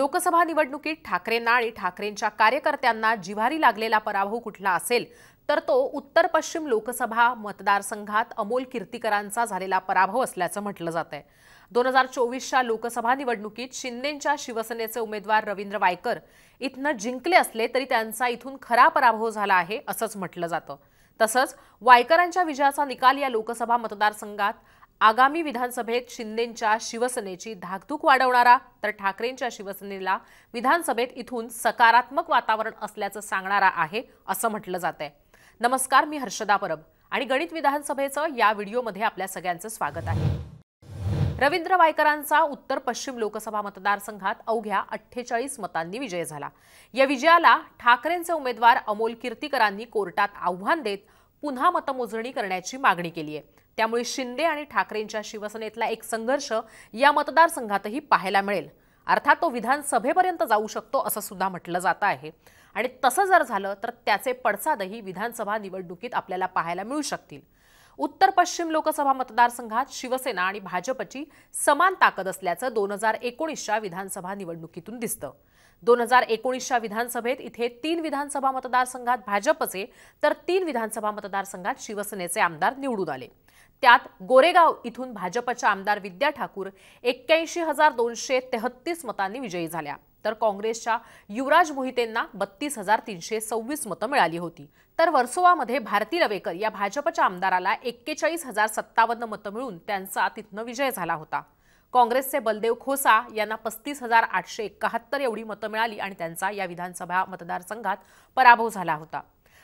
लोकसभा निवडणुकीत ठाकरेंना आणि ठाकरेंच्या कार्यकर्त्यांना जिव्हारी लागलेला पराभव कुठला असेल तर तो उत्तर पश्चिम लोकसभा मतदारसंघात अमोल कीर्तीकरांचा झालेला पराभव असल्याचं म्हटलं जातंय। 2024च्या लोकसभा निवडणुकीत शिंदेंच्या शिवसेनेचे उमेदवार रवींद्र वायकर इथनं जिंकले असले तरी त्यांचा इथून खरा पराभव झाला आहे असंच म्हटलं जातं। तसंच वायकरांच्या विजयाचा निकाल या लोकसभा मतदारसंघात आगामी विधानसभेत शिंदेंच्या शिवसेनेची धाकधूक वाढवणारा तर ठाकरेंच्या शिवसेनेला विधानसभेत इथून सकारात्मक वातावरण असल्याचं सांगणारा आहे असं म्हटलं जातंय। नमस्कार, मी हर्षदा परब आणि गणित विधानसभेचं या व्हिडिओमध्ये आपल्या सगळ्यांचं स्वागत आहे। रवींद्र वायकरांचा उत्तर पश्चिम लोकसभा मतदारसंघात अवघ्या 48 मतांनी विजय झाला। या विजयाला ठाकरेंचे उमेदवार अमोल कीर्तीकरांनी कोर्टात आव्हान देत पुन्हा मतमोजणी करण्याची मागणी केली आहे। त्यामुळे शिंदे आणि ठाकरेंच्या शिवसेनेतला एक संघर्ष या मतदारसंघातही पाहायला मिळेल। अर्थात तो विधानसभेपर्यंत जाऊ शकतो असं सुद्धा म्हटलं जात आहे आणि तसं जर झालं तर त्याचे पडसादही विधानसभा निवडणुकीत आपल्याला पाहायला मिळू शकतील। उत्तर पश्चिम लोकसभा मतदारसंघात शिवसेना आणि भाजपची समान ताकद असल्याचं 2019च्या विधानसभा निवडणुकीतून दिसतं। 2019च्या विधानसभेत इथे 3 विधानसभा मतदारसंघात भाजपचे तर 3 विधानसभा मतदारसंघात शिवसेनेचे आमदार निवडून आले। त्यात गोरेगाव इथून भाजपच्या आमदार विद्या ठाकूर 81,233 मतांनी विजयी झाल्या तर काँग्रेसच्या युवराज मोहितेंना 32,326 मतं मिळाली होती। तर वर्सोवामध्ये भारती लवेकर या भाजपच्या आमदाराला 41,057 मतं मिळून त्यांचा तिथनं विजय झाला होता। काँग्रेसचे बलदेव खोसा यांना 35,871 एवढी मतं मिळाली आणि त्यांचा या विधानसभा मतदारसंघात पराभव झाला होता।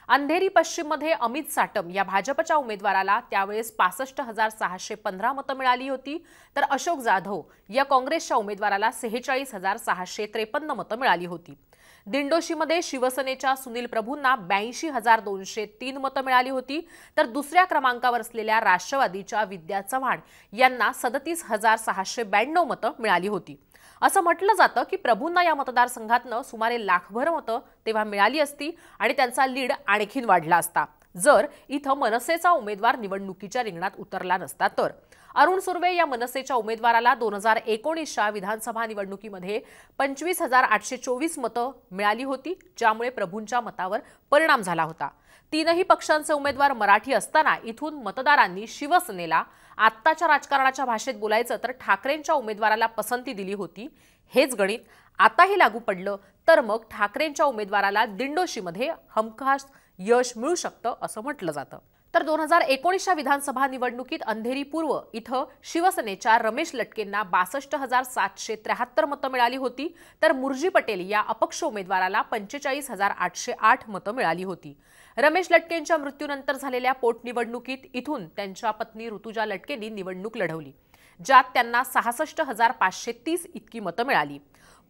अंधेरी पश्चिममध्ये अमित साटम या भाजपच्या उमेदवाराला त्यावेळेस 65,615 मतं मिळाली होती तर अशोक जाधव या काँग्रेसच्या उमेदवाराला 46,653 मतं मिळाली होती। दिंडोशीमध्ये शिवसेनेच्या सुनील प्रभूंना 82,203 मतं मिळाली होती तर दुसऱ्या क्रमांकावर असलेल्या राष्ट्रवादीच्या विद्या चव्हाण यांना 37,692 मतं मिळाली होती। असं म्हटलं जातं की प्रभूंना या मतदारसंघातनं सुमारे लाखभर मतं तेव्हा मिळाली असती आणि त्यांचा लीड आणखीन वाढला असता जर इथं मनसेचा उमेदवार निवडणुकीच्या रिंगणात उतरला नसता तर। अरुण सुर्वे या मनसेच्या उमेदवाराला 2019च्या विधानसभा निवडणुकीमध्ये 25,824 मतं मिळाली होती ज्यामुळे प्रभूंच्या मतावर परिणाम झाला होता। तीनही पक्षांचे उमेदवार मराठी असताना इथून मतदारांनी शिवसेनेला आत्ताच्या राजकारणाच्या भाषेत बोलायचं तर ठाकरेंच्या उमेदवाराला पसंती दिली होती। हेच गणित आताही लागू पडलं तर मग ठाकरेंच्या उमेदवाराला दिंडोशीमध्ये हमखास यश मिळू शकतं असं म्हटलं जातं। तर 2019च्या विधानसभा निवडणुकीत अंधेरी पूर्व इथं शिवसेनेच्या रमेश लटकेंना 62,773 मतं मिळाली होती तर मुर्जी पटेल या अपक्ष उमेदवाराला 45,808 मतं मिळाली होती। रमेश लटकेंच्या मृत्यूनंतर झालेल्या पोटनिवडणुकीत इथून त्यांच्या पत्नी ऋतुजा लटकेंनी निवडणूक लढवली ज्यात त्यांना 66,530 इतकी मतं मिळाली।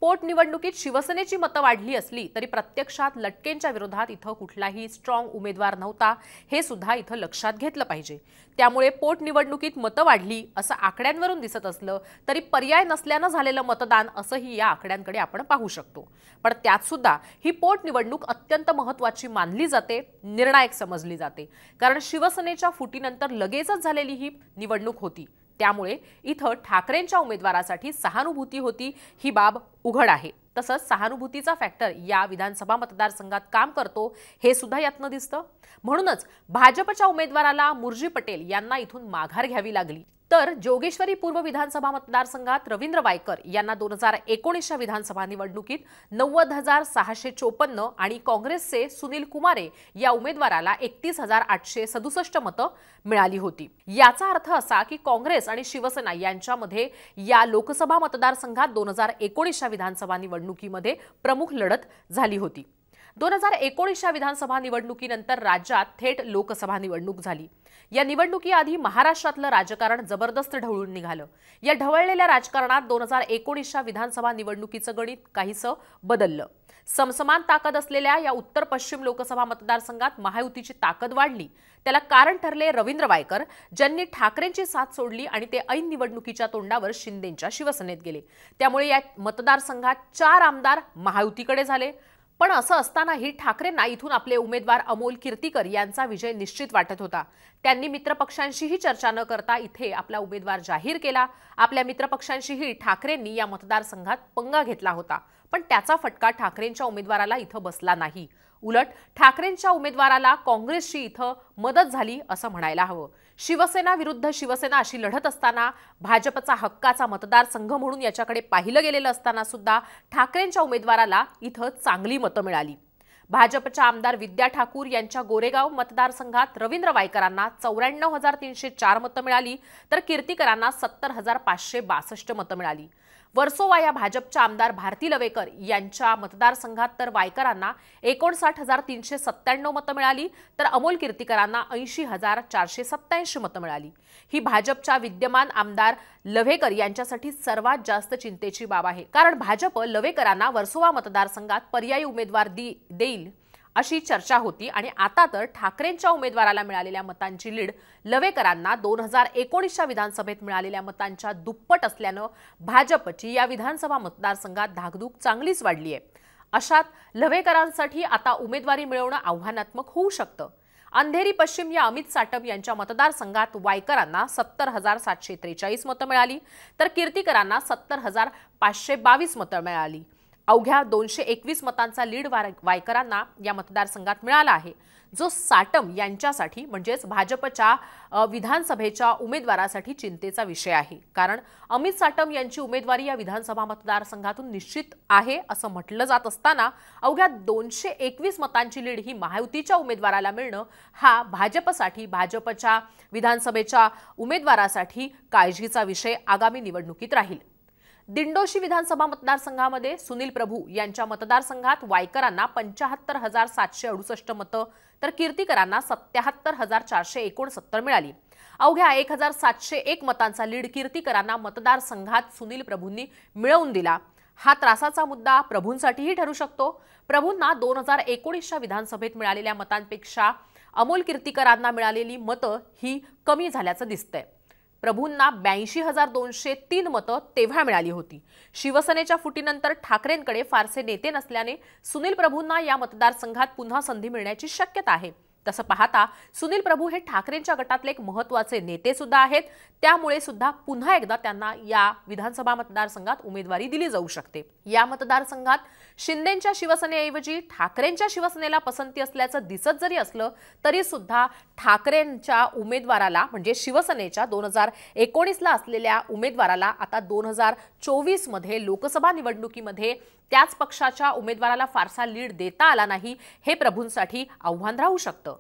पोटनिवडणुकीत शिवसेनेची मतं वाढली असली तरी प्रत्यक्षात लटकेंच्या विरोधात इथं कुठलाही स्ट्रॉंग उमेदवार नव्हता हे सुद्धा इथं लक्षात घेतलं पाहिजे। त्यामुळे पोटनिवडणुकीत मतं वाढली असं आकड्यांवरून दिसत असलं तरी पर्याय नसल्यानं झालेलं मतदान असंही या आकड्यांकडे आपण पाहू शकतो। पण त्यात सुद्धा ही पोटनिवडणूक अत्यंत महत्त्वाची मानली जाते, निर्णायक समजली जाते कारण शिवसेनेच्या फुटीनंतर लगेचच झालेली ही निवडणूक होती। त्यामुळे इथं ठाकरेंच्या उमेदवारासाठी सहानुभूती होती ही बाब उघड आहे। तसंच सहानुभूतीचा फॅक्टर या विधानसभा मतदारसंघात काम करतो हे सुद्धा यातनं दिसतं। म्हणूनच भाजपच्या उमेदवाराला मुर्जी पटेल यांना इथून माघार घ्यावी लागली तर जोगेश्वरी पूर्व विधानसभा मतदारसंघात रवींद्र वायकर यांना 2019च्या विधानसभा निवडणुकीत 90,654 आणि काँग्रेसचे सुनील कुमारे या उमेदवाराला 31,867 मतं मिळाली होती। याचा अर्थ असा की काँग्रेस आणि शिवसेना यांच्यामध्ये या लोकसभा मतदारसंघात 2019च्या विधानसभा निवडणुकीमध्ये प्रमुख लढत झाली होती। 2019च्या विधानसभा निवडणुकीनंतर राज्यात थेट लोकसभा निवडणूक झाली। या निवडणुकीआधी महाराष्ट्रातलं राजकारण जबरदस्त ढवळून निघालं। या ढवळलेल्या राजकारणात 2019च्या विधानसभा निवडणुकीचं गणित काहीसं बदललं। समसमान ताकद असलेल्या या उत्तर पश्चिम लोकसभा मतदारसंघात महायुतीची ताकद वाढली। त्याला कारण ठरले रवींद्र वायकर ज्यांनी ठाकरेंची साथ सोडली आणि ते ऐन निवडणुकीच्या तोंडावर शिंदेंच्या शिवसेनेत गेले। त्यामुळे या मतदारसंघात 4 आमदार महायुतीकडे झाले। पण असं असतानाही ठाकरेंना इथून आपले उमेदवार अमोल कीर्तीकर यांचा विजय निश्चित वाटत होता। त्यांनी मित्रपक्षांशीही चर्चा न करता इथे आपला उमेदवार जाहीर केला। आपल्या मित्रपक्षांशीही ठाकरेंनी या मतदारसंघात पंगा घेतला होता, पण त्याचा फटका ठाकरेंच्या उमेदवाराला इथं बसला नाही। उलट ठाकरेंच्या उमेदवाराला काँग्रेसची इथं मदत झाली असं म्हणायला हवं। शिवसेना विरुद्ध शिवसेना अशी लढत असताना, भाजपचा हक्काचा मतदारसंघ म्हणून याच्याकडे पाहिलं गेलेलं असताना सुद्धा ठाकरेंच्या उमेदवाराला इथं चांगली मतं मिळाली। भाजपच्या आमदार विद्या ठाकूर यांच्या गोरेगाव मतदारसंघात रवींद्र वायकरांना 94,304 मतं मिळाली, तर कीर्तीकरांना 70,562 मतं मिळाली। वर्सोवा या भाजपच्या आमदार भारती लवेकर यांच्या मतदारसंघात तर वायकरांना 59,397 मतं मिळाली, तर अमोल कीर्तीकरांना 80,487 मतं मिळाली। ही भाजपच्या विद्यमान आमदार लवेकर यांच्यासाठी सर्वात जास्त चिंतेची बाब आहे, कारण भाजप लवेकरांना वर्सोवा मतदारसंघात पर्यायी उमेदवार देईल अशी चर्चा होती आणि आता तर ठाकरेंच्या उमेदवाराला मिळालेल्या मतांची लीड लवेकरांना 2019च्या विधानसभेत मिळालेल्या मतांच्या दुप्पट असल्यानं भाजपची या विधानसभा मतदारसंघात धाकधूक चांगलीच वाढली आहे। अशात लवेकरांसाठी आता उमेदवारी मिळवणं आव्हानात्मक होऊ शकतं। अंधेरी पश्चिम या अमित साटम यांच्या मतदारसंघात वायकरांना 70,743 मतं मिळाली, तर कीर्तीकरांना 70,522 मतं मिळाली। अवघ्या 221 मतांचा लीड वायकरांना या मतदारसंघात मिळाला आहे, जो साटम यांच्यासाठी म्हणजेच भाजपच्या विधानसभेच्या उमेदवारासाठी चिंतेचा विषय आहे। कारण अमित साटम यांची उमेदवारी या विधानसभा मतदारसंघातून निश्चित आहे असं म्हटलं जात असताना, अवघ्या 221 मतांची लीड ही महायुतीच्या उमेदवाराला मिळणं हा भाजपसाठी, भाजपच्या विधानसभेच्या उमेदवारासाठी काळजीचा विषय आगामी निवडणुकीत राहील। दिंडोशी विधानसभा मतदारसंघामध्ये सुनील प्रभू यांच्या मतदारसंघात वायकरांना 75,768 मतं, तर कीर्तीकरांना 77,469 मिळाली। अवघ्या 1,701 मतांचा लीड कीर्तीकरांना मतदारसंघात सुनील प्रभूंनी मिळवून दिला। हा त्रासाचा मुद्दा प्रभूंसाठीही ठरू शकतो। प्रभूंना 2019च्या विधानसभेत मिळालेल्या मतांपेक्षा अमोल कीर्तीकरांना मिळालेली मतं ही कमी झाल्याचं दिसतंय। प्रभूंना 82,203 मतं तेव्हा मिळाली होती। शिवसेनेच्या फुटीनंतर ठाकरेंकडे फारसे नेते नसल्याने सुनील प्रभूंना या मतदारसंघात पुन्हा संधी मिळण्याची शक्यता आहे। तसं पाहता सुनील प्रभू हे ठाकरेंच्या गटातले एक महत्त्वाचे नेते सुद्धा आहेत, त्यामुळे सुद्धा पुन्हा एकदा त्यांना या विधानसभा मतदारसंघात उमेदवारी दिली जाऊ शकते। या मतदारसंघात शिंदेंच्या शिवसेनेऐवजी ठाकरेंच्या शिवसेनेला पसंती असल्याचं दिसत जरी असलं तरी सुद्धा ठाकरेंच्या उमेदवाराला म्हणजे शिवसेनेच्या 2019ला असलेल्या उमेदवाराला आता 2024 मध्ये लोकसभा निवडणुकीमध्ये त्याच पक्षाच्या उमेदवाराला फारसा लीड देता आला नाही, हे प्रभूंसाठी आव्हान राहू शकतं।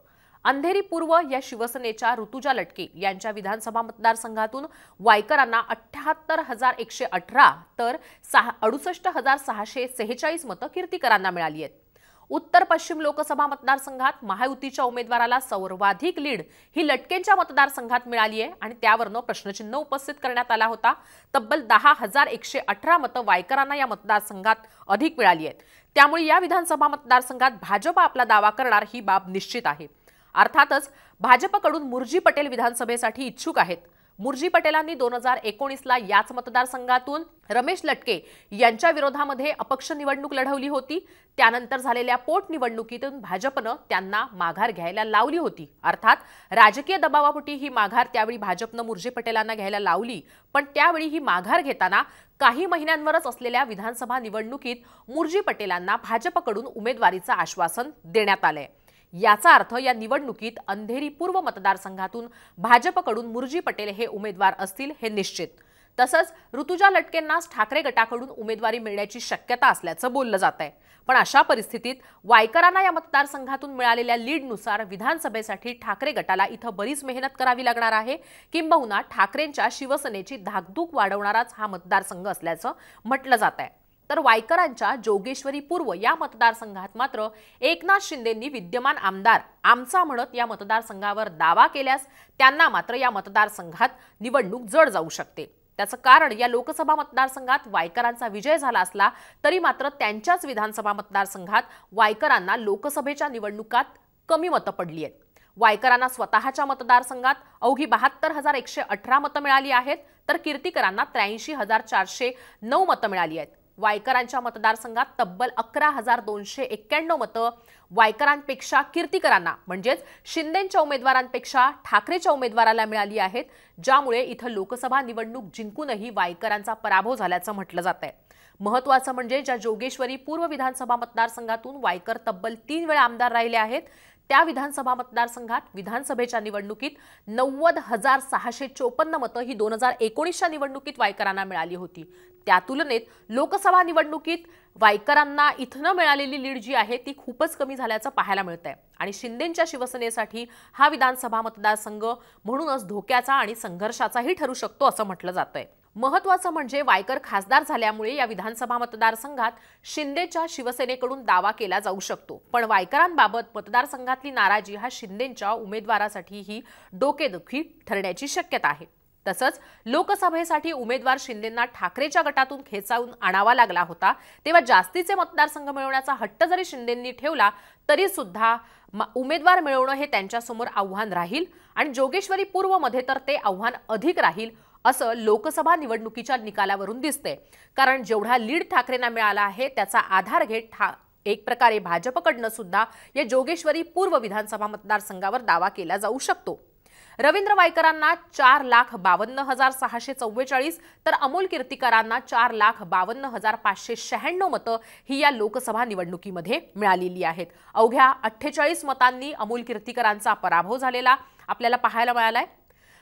अंधेरी पूर्व या शिवसेनेच्या ऋतुजा लटके यांच्या विधानसभा मतदारसंघातून वायकरांना 78,118 तर 68,646 मतं कीर्तीकरांना मिळाली आहेत। उत्तर पश्चिम लोकसभा मतदारसंघात महायुतीच्या उमेदवाराला सर्वाधिक लीड ही लटकेंच्या मतदारसंघात मिळाली आहे आणि त्यावरनं प्रश्नचिन्ह उपस्थित करण्यात आला होता। तब्बल 10,118 मतं वायकरांना या मतदारसंघात अधिक मिळाली आहेत, त्यामुळे या विधानसभा मतदारसंघात भाजप आपला दावा करणार ही बाब निश्चित आहे। अर्थातच भाजपकडून मुरजी पटेल विधानसभेसाठी इच्छुक आहेत। मुरजी पटेलांनी 2019ला याच मतदारसंघातून रमेश लटके यांच्या विरोधामध्ये अपक्ष निवडणूक लढवली होती। त्यानंतर झालेल्या पोटनिवडणुकीतून भाजपनं त्यांना माघार घ्यायला लावली होती। अर्थात राजकीय दबावापोटी ही माघार त्यावेळी भाजपनं मुरजी पटेलांना घ्यायला लावली, पण त्यावेळी ही माघार घेताना काही महिन्यांवरच असलेल्या विधानसभा निवडणुकीत मुरजी पटेलांना भाजपकडून उमेदवारीचं आश्वासन देण्यात आलंय। याचा अर्थ या निवडणुकीत अंधेरी पूर्व मतदारसंघातून भाजपकडून मुरजी पटेल हे उमेदवार असतील हे निश्चित। तसंच ऋतुजा लटकेंनाच ठाकरे गटाकडून उमेदवारी मिळण्याची शक्यता असल्याचं बोललं जात आहे। पण अशा परिस्थितीत वायकरांना या मतदारसंघातून मिळालेल्या लीडनुसार विधानसभेसाठी ठाकरे गटाला इथं बरीच मेहनत करावी लागणार आहे, किंबहुना ठाकरेंच्या शिवसेनेची धाकधूक वाढवणाराच हा मतदारसंघ असल्याचं म्हटलं जात आहे। तर वायकरांच्या जोगेश्वरी पूर्व या मतदारसंघात मात्र एकनाथ शिंदेंनी विद्यमान आमदार आमचा म्हणत या मतदारसंघावर दावा केल्यास त्यांना मात्र या मतदारसंघात निवडणूक जड जाऊ शकते। त्याचं कारण या लोकसभा मतदारसंघात वायकरांचा विजय झाला असला तरी मात्र त्यांच्याच विधानसभा मतदारसंघात वायकरांना लोकसभेच्या निवडणुकात कमी मतं पडली आहेत। वायकरांना स्वतःच्या मतदारसंघात अवघी 72,118 मतं मिळाली आहेत, तर कीर्तीकरांना 83,409 मतं मिळाली आहेत। वायकरांच्या मतदारसंघात तब्बल 11,291 मतं वायकरांपेक्षा कीर्तीकरांना म्हणजेच शिंदेंच्या उमेदवारांपेक्षा ठाकरेच्या उमेदवाराला मिळाली आहेत, ज्यामुळे इथं लोकसभा निवडणूक जिंकूनही वायकरांचा पराभव झाल्याचं म्हटलं जातंय। महत्त्वाचं म्हणजे ज्या जोगेश्वरी पूर्व विधानसभा मतदारसंघातून वायकर तब्बल 3 वेळा आमदार राहिले आहेत, त्या विधानसभा मतदारसंघात विधानसभेच्या निवडणुकीत 90,654 मतं ही 2019च्या निवडणुकीत वायकरांना मिळाली होती। त्या तुलनेत लोकसभा निवडणुकीत वायकरांना इथनं मिळालेली लीड जी आहे ती खूपच कमी झाल्याचं पाहायला मिळतंय आणि शिंदेंच्या शिवसेनेसाठी हा विधानसभा मतदारसंघ म्हणूनच धोक्याचा आणि संघर्षाचाही ठरू शकतो असं म्हटलं जातंय। महत्त्वाचं म्हणजे वायकर खासदार झाल्यामुळे या विधानसभा मतदारसंघात शिंदेच्या शिवसेनेकडून दावा केला जाऊ शकतो, पण वायकरांबाबत मतदारसंघातली नाराजी हा शिंदेंच्या उमेदवारासाठी ही डोकेदुखी ठरण्याची शक्यता आहे। तसंच लोकसभेसाठी उमेदवार शिंदेंना ठाकरेच्या गटातून खेचावून आणावा लागला होता, तेव्हा जास्तीचे मतदारसंघ मिळवण्याचा हट्ट जरी शिंदेंनी ठेवला तरी सुद्धा उमेदवार मिळवणं हे त्यांच्यासमोर आव्हान राहील आणि जोगेश्वरी पूर्व मध्ये तर ते आव्हान अधिक राहील असं लोकसभा निवडणुकीच्या निकालावरून दिसतंय। कारण जेवढा लीड ठाकरेंना मिळाला आहे त्याचा आधार घेत एक प्रकारे भाजपकडनं सुद्धा या जोगेश्वरी पूर्व विधानसभा मतदारसंघावर दावा केला जाऊ शकतो। रवींद्र वायकरांना 4,52,644 तर अमोल कीर्तीकरांना 4,52,596 मतं ही या लोकसभा निवडणुकीमध्ये मिळालेली आहेत। अवघ्या 48 मतांनी अमोल कीर्तीकरांचा पराभव झालेला आपल्याला पाहायला मिळालाय।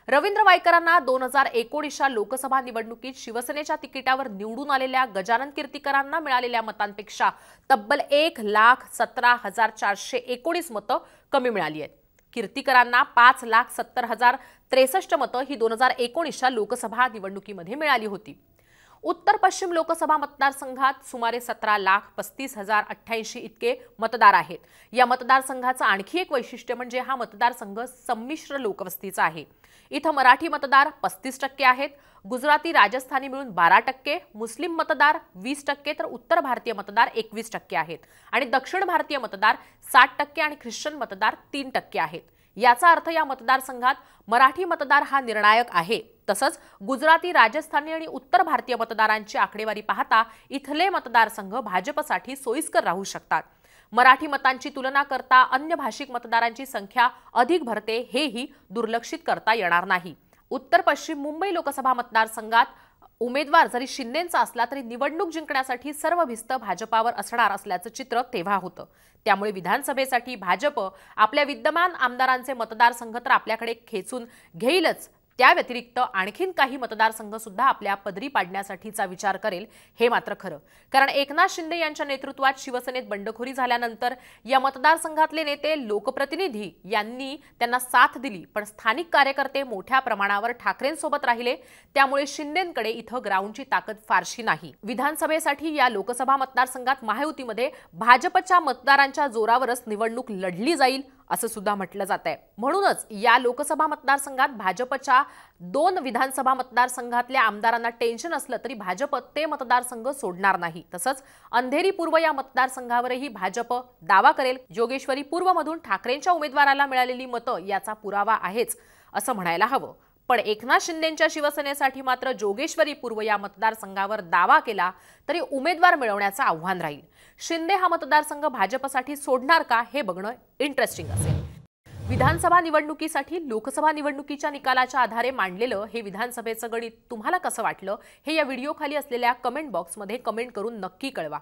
रवींद्र वायकरांना 2019च्या लोकसभा निवडणुकीत शिवसेनेच्या तिकिटावर निवडून आलेल्या गजानन कीर्तीकरांना मिळालेल्या मतांपेक्षा तब्बल 1,17,419 मतं कमी मिळाली आहेत। कीर्तीकरांना 5,70,063 मतं ही 2019च्या लोकसभा निवडणुकीमध्ये मिळाली होती। उत्तर पश्चिम लोकसभा मतदारसंघात सुमारे 17,35,088 इतके मतदार आहेत। या मतदारसंघाचं आणखी एक वैशिष्ट्य म्हणजे हा मतदारसंघ संमिश्र लोकवस्तीचा आहे। इथं मराठी मतदार 35% आहेत, गुजराती राजस्थानी मिळून 12%, मुस्लिम मतदार 20% तर उत्तर भारतीय मतदार 21% आहेत आणि दक्षिण भारतीय मतदार 60% आणि ख्रिश्चन मतदार 3% आहेत। याचा अर्थ या मतदारसंघात मराठी मतदार हा निर्णायक आहे। तसंच गुजराती राजस्थानी आणि उत्तर भारतीय मतदारांची आकडेवारी पाहता इथले मतदारसंघ भाजपसाठी सोयीस्कर राहू शकतात। मराठी मतांची तुलना करता अन्य भाषिक मतदारांची संख्या अधिक भरते हेही दुर्लक्षित करता येणार नाही। उत्तर पश्चिम मुंबई लोकसभा मतदारसंघात उमेदवार जरी शिंदेंचा असला तरी निवडणूक जिंकण्यासाठी सर्व भिस्त भाजपावर असणार असल्याचं चित्र तेव्हा होतं। त्यामुळे विधानसभेसाठी भाजप आपल्या विद्यमान आमदारांचे मतदारसंघ तर आपल्याकडे खेचून घेईलच, त्या व्यतिरिक्त आणखीन काही मतदारसंघ सुद्धा आपल्या पदरी पाडण्यासाठीचा विचार करेल हे मात्र खरं। कारण एकनाथ शिंदे यांच्या नेतृत्वात शिवसेनेत बंडखोरी झाल्यानंतर या मतदारसंघातले नेते लोकप्रतिनिधी यांनी त्यांना साथ दिली, पण स्थानिक कार्यकर्ते मोठ्या प्रमाणावर ठाकरेंसोबत राहिले, त्यामुळे शिंदेंकडे इथं ग्राउंडची ताकद फारशी नाही। विधानसभेसाठी या लोकसभा मतदारसंघात महायुतीमध्ये भाजपच्या मतदारांच्या जोरावरच निवडणूक लढली जाईल असं सुद्धा म्हटलं जातंय। म्हणूनच या लोकसभा मतदारसंघात भाजपच्या 2 विधानसभा मतदारसंघातल्या आमदारांना टेन्शन असलं तरी भाजप ते मतदारसंघ सोडणार नाही। तसंच अंधेरी पूर्व या मतदारसंघावरही भाजप दावा करेल। जोगेश्वरी पूर्वमधून ठाकरेंच्या उमेदवाराला मिळालेली मतं याचा पुरावा आहेच असं म्हणायला हवं। पण एकनाथ शिंदेंच्या शिवसेनेसाठी मात्र जोगेश्वरी पूर्व या मतदारसंघावर दावा केला तरी उमेदवार मिळवण्याचं आव्हान राहील। शिंदे हा मतदारसंघ भाजपसाठी सोडणार का हे बघणं इंटरेस्टिंग असेल। विधानसभा निवडणुकीसाठी लोकसभा निवडणुकीच्या निकालाच्या आधारे मांडलेलं हे विधानसभेचं गणित तुम्हाला कसं वाटलं हे या व्हिडिओ खाली असलेल्या कमेंट बॉक्समध्ये कमेंट करून नक्की कळवा।